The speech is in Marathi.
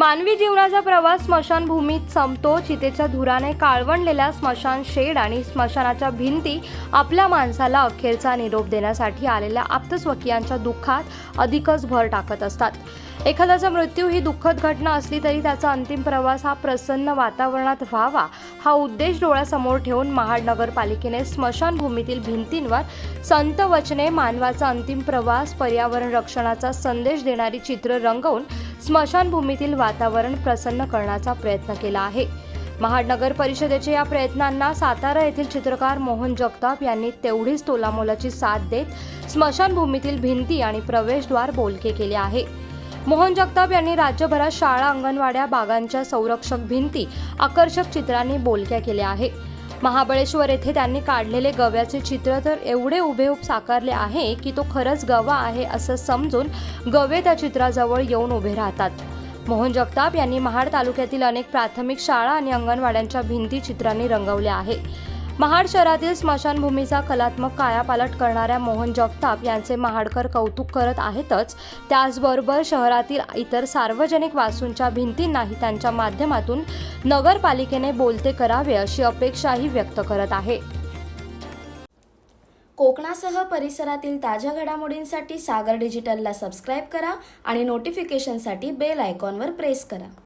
मानवी जीवनाचा प्रवास स्मशानभूमीत संपतो. चितेच्या धुराने काळवंडलेल्या स्मशान शेड आणि स्मशानाच्या भिंती आपल्या माणसाला अखेरचा निरोप देण्यासाठी आलेल्या आप्तस्वकीयांच्या दुःखात अधिकच भर टाकत असतात. एखाद्याचा मृत्यू ही दुःखद घटना असली तरी त्याचा अंतिम प्रवास हा प्रसन्न वातावरणात व्हावा हा उद्देश डोळ्यासमोर ठेवून महाड नगरपालिकेने स्मशानभूमीतील भिंतींवर संत वचने, मानवाचा अंतिम प्रवास, पर्यावरण रक्षणाचा संदेश देणारी चित्र रंगवून स्मशानभूमीतील वातावरण प्रसन्न करण्याचा प्रयत्न केला आहे. महाड नगर परिषदेच्या या प्रयत्नांना सातारा येथील चित्रकार मोहन जगताप यांनी तेवढीच तोलामोलाची साथ देत स्मशानभूमीतील भिंती आणि प्रवेशद्वार बोलके केले आहे. मोहन जगताप यांनी राज्यभरात शाळा, अंगणवाड्या, बागांच्या संरक्षक भिंती आकर्षक चित्रांनी बोलक्या केल्या आहे. महाबळेश्वर येथे त्यांनी काढलेले गव्याचे चित्र तर एवढे हुबेहूब साकारले आहे की तो खरंच गवा आहे असं समजून गवे त्या चित्राजवळ येऊन उभे राहतात. मोहन जगताप यांनी महाड तालुक्यातील अनेक प्राथमिक शाळा आणि अंगणवाड्यांच्या भिंती चित्रांनी रंगवल्या आहे. महाड शहरातील स्मशानभूमीचा कलात्मक कायापालट करणाऱ्या मोहन जगताप यांचे महाडकर कौतुक करत आहेतच, त्याचबरोबर शहरातील इतर सार्वजनिक वास्तूंच्या भिंतींनाही त्यांच्या माध्यमातून नगरपालिकेने बोलते करावे अशी अपेक्षाही व्यक्त करत आहे. कोकणासह परिसरातील ताज्या घडामोडींसाठी सागर डिजिटलला सबस्क्राईब करा आणि नोटिफिकेशनसाठी बेल आयकॉनवर प्रेस करा.